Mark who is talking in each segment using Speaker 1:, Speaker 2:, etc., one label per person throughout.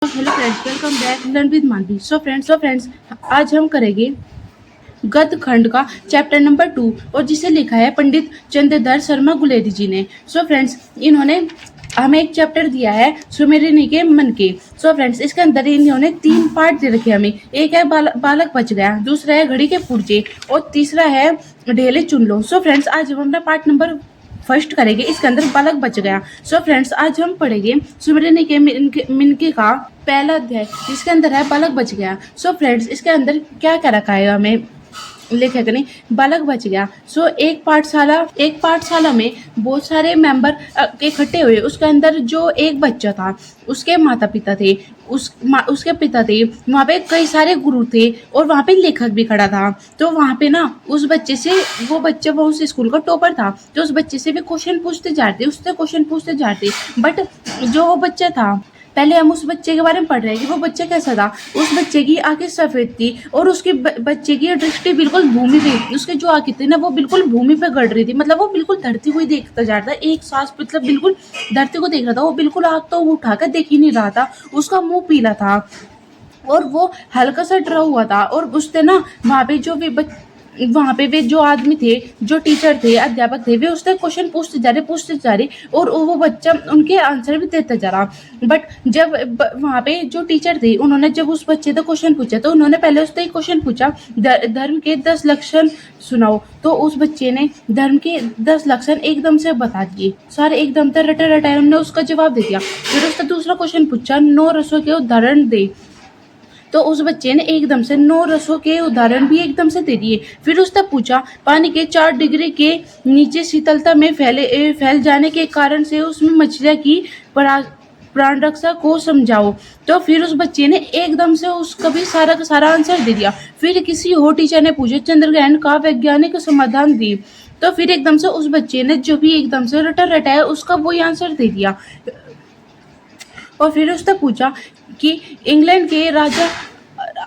Speaker 1: Hello friends, welcome back learn with Manvi. So friends आज हम करेंगे गद्य खंड का चैप्टर नंबर 2 और जिसे लिखा है पंडित चंद्रधर शर्मा गुलेरी जी ने। सो फ्रेंड्स इन्होंने हमें एक चैप्टर दिया है सुमेरनी के मन के। सो फ्रेंड्स इसके अंदर इन्होंने 3 पार्ट दे रखे हमें। एक है बालक बच गया, दूसरा है घड़ी के पुर्जे और तीसरा है ढेले चुन लो। सो फ्रेंड्स आज हम अपना पार्ट नंबर फर्स्ट करेंगे, इसके अंदर बालक बच गया। सो फ्रेंड्स आज हम पढ़ेंगे सुमेरनी के मिनके का पहला अध्याय जिसके अंदर है बालक बच गया। सो फ्रेंड्स इसके अंदर क्या क्या रखा है हमें लेखक ने, बालक बच गया। सो एक पाठशाला में बहुत सारे मेंबर इकट्ठे हुए। उसके अंदर जो एक बच्चा था उसके माता पिता थे, उसके पिता थे, वहाँ पे कई सारे गुरु थे और वहाँ पे लेखक भी खड़ा था। तो वहाँ पे ना उस बच्चे से वो उस स्कूल का टॉपर था, तो उस बच्चे से भी क्वेश्चन पूछते जाते, उससे क्वेश्चन पूछते जाते। बट जो वो बच्चा था, पहले हम उस बच्चे के बारे में पढ़ रहे हैं कि वो बच्चा कैसा था। उस बच्चे की आंखें सफेद थी और उसके बच्चे की दृष्टि बिल्कुल भूमि पे, उसके जो आंखें थी ना वो बिल्कुल भूमि पे गड़ रही थी। मतलब वो बिल्कुल धरती को ही देखता जा रहा था, एक सांस मतलब बिल्कुल धरती को देख रहा था। वो बिल्कुल आंख तो उठाकर देख ही नहीं रहा था, उसका मुंह पीला था और वो हल्का सा डरा हुआ था। और उसने ना वहाँ पे वे जो आदमी थे, जो टीचर थे, अध्यापक थे, वे उससे क्वेश्चन पूछते जा रहे और वो बच्चा उनके आंसर भी देता जा रहा। बट जब वहाँ पे जो टीचर थे उन्होंने जब उस बच्चे से क्वेश्चन पूछा तो उन्होंने पहले उससे एक क्वेश्चन पूछा, धर्म के 10 लक्षण सुनाओ। तो उस बच्चे ने धर्म के 10 लक्षण एकदम से बता दिए, सारे एकदम से रटा रटाए उन्होंने उसका जवाब दे दिया। फिर उसका दूसरा क्वेश्चन पूछा, 9 रसों के उदाहरण दे। तो उस बच्चे ने एकदम से 9 रसों के उदाहरण भी एकदम से दे दिए। फिर उसने पूछा, पानी के 4 डिग्री के नीचे शीतलता में फैल जाने के कारण से उसमें मछलियाँ की प्राण रक्षा को समझाओ। तो फिर उस बच्चे ने एकदम से उसका भी सारा का सारा आंसर दे दिया। फिर किसी और टीचर ने पूछा, चंद्रग्रहण का वैज्ञानिक समाधान दी। तो फिर एकदम से उस बच्चे ने जो भी एकदम से रटाया उसका वही आंसर दे दिया। और फिर उसने पूछा कि इंग्लैंड के राजा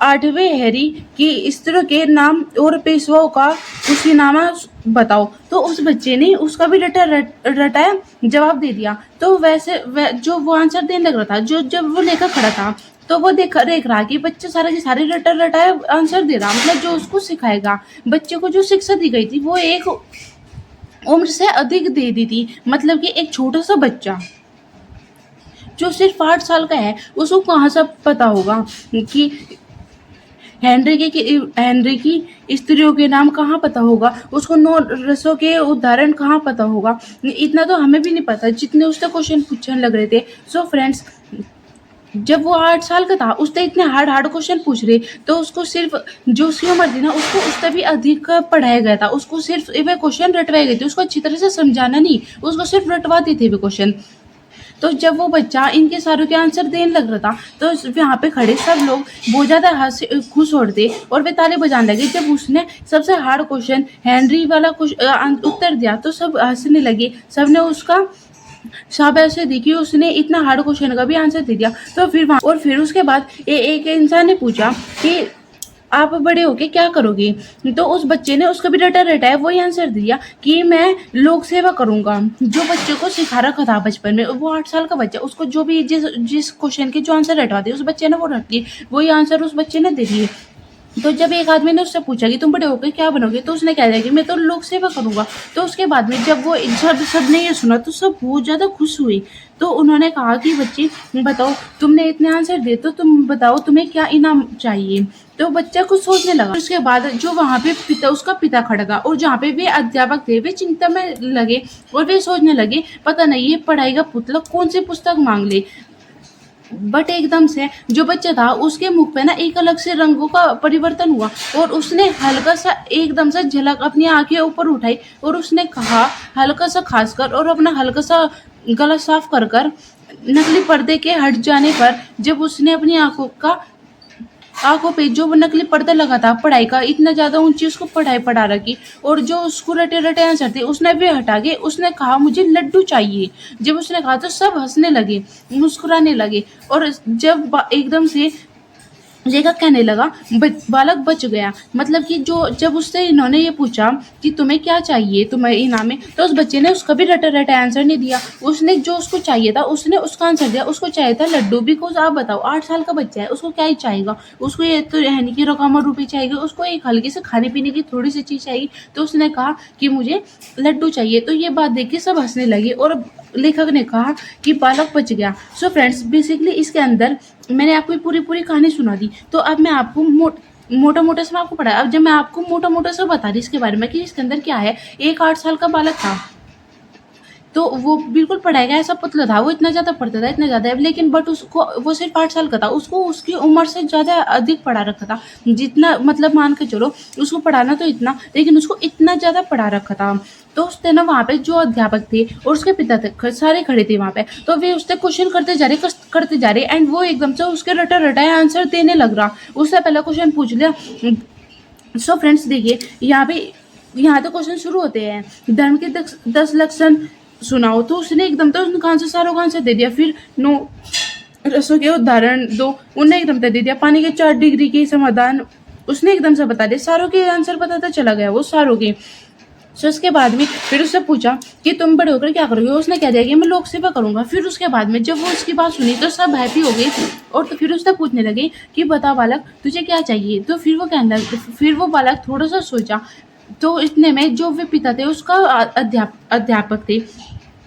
Speaker 1: 8वें हैरी की स्त्रियों के नाम और पेशवाओं का खुशीनामा बताओ। तो उस बच्चे ने उसका भी रटाया जवाब दे दिया। तो जो वो आंसर देने लग रहा था, जब वो लेकर खड़ा था तो वो देख रहा कि बच्चा सारा की सारी रटाया आंसर दे रहा। मतलब जो उसको सिखाएगा, बच्चे को जो शिक्षा दी गई थी वो एक उम्र से अधिक दे दी थी। मतलब कि एक छोटा सा बच्चा जो सिर्फ 8 साल का है उसको कहाँ से पता होगा कि हेनरी की स्त्रियों के नाम कहाँ पता होगा, उसको 9 रसों के उदाहरण कहाँ पता होगा। इतना तो हमें भी नहीं पता जितने उससे क्वेश्चन पूछने लग रहे थे। सो फ्रेंड्स जब वो 8 साल का था उससे इतने हार्ड क्वेश्चन पूछ रहे, तो उसको सिर्फ जो उसकी उम्र थी ना उसको उससे भी अधिक पढ़ाया गया था। उसको सिर्फ वे क्वेश्चन रटवाए गए थे, उसको अच्छी तरह से समझाना नहीं, उसको सिर्फ रटवाते थे वे क्वेश्चन। तो जब वो बच्चा इनके सारों के आंसर देने लग रहा था तो यहाँ पे खड़े सब लोग बहुत ज़्यादा खुश हो रहे थे और वे ताली बजाने लगे। जब उसने सबसे हार्ड क्वेश्चन हेनरी वाला उत्तर दिया तो सब हंसने लगे, सबने उसका शाबाशी दी कि उसने इतना हार्ड क्वेश्चन का भी आंसर दे दिया। तो फिर उसके बाद एक इंसान ने पूछा कि आप बड़े होके क्या करोगे। तो उस बच्चे ने उसका भी रटाया वही आंसर दिया कि मैं लोक सेवा करूंगा। जो बच्चे को सिखा रखा था बचपन में, वो 8 साल का बच्चा, उसको जो भी जिस क्वेश्चन के जो आंसर रटवा दिए उस बच्चे ने वो रट दिए, वही आंसर उस बच्चे ने दे दिए। तो जब एक आदमी ने उससे पूछा कि तुम बड़े होकर क्या बनोगे, तो उसने कह दिया कि मैं तो लोक सेवा करूंगा। तो उसके बाद में जब वो सबने ये सुना तो सब बहुत ज़्यादा खुश हुई। तो उन्होंने कहा कि बच्चे बताओ, तुमने इतने आंसर दिए तो तुम बताओ तुम्हें क्या इनाम चाहिए। तो बच्चा कुछ सोचने लगा। उसके बाद जो वहाँ पे उसका पिता खड़ा था और जहाँ पे वे अध्यापक थे वे चिंता में लगे और वे सोचने लगे पता नहीं ये पढ़ाई का पुतला कौन सी पुस्तक मांग ले। बट एकदम से जो बच्चा था उसके मुख पे ना एक अलग से रंगों का परिवर्तन हुआ और उसने हल्का सा एकदम से झलक अपनी आंखें ऊपर उठाई और उसने कहा हल्का सा खासकर और अपना हल्का सा गला साफ कर नकली पर्दे के हट जाने पर जब उसने अपनी आंखों पे जो वो नकली पर्दा लगा था पढ़ाई का, इतना ज्यादा ऊंची उसको पढ़ाई पढ़ा रखी और जो उसको रटे आंसर थे उसने भी हटा के उसने कहा मुझे लड्डू चाहिए। जब उसने कहा तो सब हंसने लगे, मुस्कुराने लगे और जब एकदम से लेखक कहने लगा, बालक बच गया। मतलब कि जो जब उससे इन्होंने ये पूछा कि तुम्हें क्या चाहिए, तुम्हें इनाम में, तो उस बच्चे ने उसका भी रटा रटा आंसर नहीं दिया। उसने जो उसको चाहिए था उसने उसका आंसर दिया। उसको चाहिए था लड्डू। बिकॉज आप बताओ 8 साल का बच्चा है, उसको क्या ही चाहिएगा। उसको ये तो है नहीं कि रकम और रुपये चाहिए, उसको एक हल्की से खाने पीने की थोड़ी सी चीज़ चाहिए। तो उसने कहा कि मुझे लड्डू चाहिए। तो ये बात देख के सब हंसने लगे और लेखक ने कहा कि बालक बच गया। सो फ्रेंड्स, बेसिकली इसके अंदर मैंने आपको पूरी पूरी कहानी सुना दी। तो अब मैं आपको मोटा मोटा से मैं आपको पढ़ा। अब जब मैं आपको मोटा मोटा से बता रही इसके बारे में कि इसके अंदर क्या है। एक 8 साल का बालक था, तो वो बिल्कुल पढ़ाई का ऐसा पतला था, वो इतना ज़्यादा पढ़ता था, इतना ज़्यादा, लेकिन बट उसको वो सिर्फ 8 साल का था। उसको उसकी उम्र से ज़्यादा अधिक पढ़ा रखा था। जितना मतलब मान के चलो उसको पढ़ाना तो इतना, लेकिन उसको इतना ज़्यादा पढ़ा रखा था। तो उसने ना वहाँ पे जो अध्यापक थे और उसके पिता थे, सारे खड़े थे वहाँ पे। तो वे उससे क्वेश्चन करते जा रहे एंड वो एकदम से उसके रटा रटाए आंसर देने लग रहा। उससे पहला क्वेश्चन पूछ लिया। सो फ्रेंड्स देखिए, यहाँ तो क्वेश्चन शुरू होते हैं, धर्म के 10 लक्षण सुनाओ। तो उसने एकदम तो उसने आंसर सारों का आंसर दे दिया। फिर 9 रसों के उदाहरण दो, उन्हें एकदम से दे दिया। पानी के 4 डिग्री के समाधान उसने एकदम से बता दिया। सारों के आंसर बताता चला गया वो, सारों के। सो उसके बाद में फिर उससे पूछा कि तुम बड़े होकर क्या करोगे। उसने कह दिया कि मैं लोक सेवा करूंगा। फिर उसके बाद में जब वो उसकी बात सुनी तो सब हैप्पी हो गए और तो फिर उससे पूछने लगे कि बता बालक तुझे क्या चाहिए। तो फिर वो कहने लगा, फिर वो बालक थोड़ा सा सोचा। तो इतने में जो वे पिता थे उसका अध्यापक थे,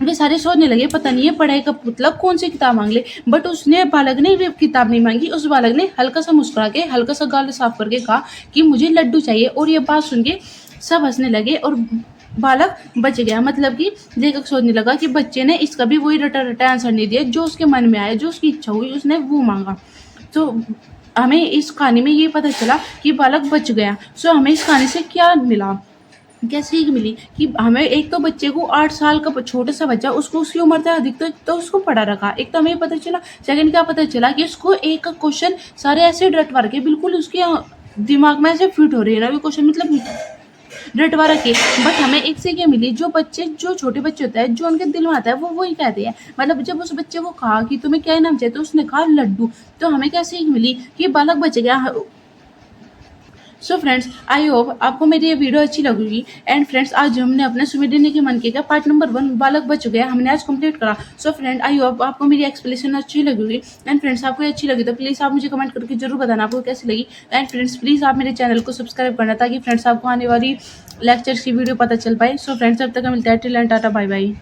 Speaker 1: वे सारे सोचने लगे पता नहीं है पढ़ाई का पुतला कौन सी किताब मांग ले। बट उसने बालक ने भी किताब नहीं मांगी। उस बालक ने हल्का सा मुस्कुरा के हल्का सा गाल साफ करके कहा कि मुझे लड्डू चाहिए। और ये बात सुन के सब हंसने लगे और बालक बच गया। मतलब कि लेखक सोचने लगा कि बच्चे ने इसका भी वही रटा रटा आंसर नहीं दिया, जो उसके मन में आया, जो उसकी इच्छा हुई उसने वो मांगा। तो हमें इस कहानी में ये पता चला कि बालक बच गया। सो हमें इस कहानी से क्या मिला, क्या सीख मिली कि हमें एक तो बच्चे को 8 साल का छोटा सा बच्चा, उसको उसकी उम्र से अधिक तो उसको पढ़ा रखा। एक तो हमें पता चला। सेकंड क्या पता चला कि उसको एक क्वेश्चन सारे ऐसे रटवा के बिल्कुल उसके दिमाग में ऐसे फिट हो रहे हैं ना, क्वेश्चन मतलब रटवा रखे। बट हमें एक से क्या मिली, जो छोटे बच्चे होते हैं, जो उनके दिल में आता है वो वही कहते हैं। मतलब जब उस बच्चे को कहा कि तुम्हें क्या इनाम चाहिए तो उसने कहा लड्डू। तो हमें क्या सीख मिली कि बालक बच गया। सो फ्रेंड्स, आई होप आपको मेरी ये वीडियो अच्छी लगेगी। एंड फ्रेंड्स, आज हमने अपने सुमिरने के मन के का पार्ट नंबर 1 बालक बच गया हमने आज कंप्लीट करा। सो फ्रेंड, आई होप आपको मेरी एक्सप्लेनेशन अच्छी लगेगी। एंड फ्रेंड्स, आपको ये अच्छी लगी तो प्लीज़ आप मुझे कमेंट करके जरूर बताना आपको कैसी लगी। एंड फ्रेंड्स, प्लीज़ आप मेरे चैनल को सब्सक्राइब करना ताकि फ्रेंड्स आपको आने वाली लेक्चर्स की वीडियो पता चल पाए। सो फ्रेंड्स, अब तक मिलता है। Till end tata, bye bye.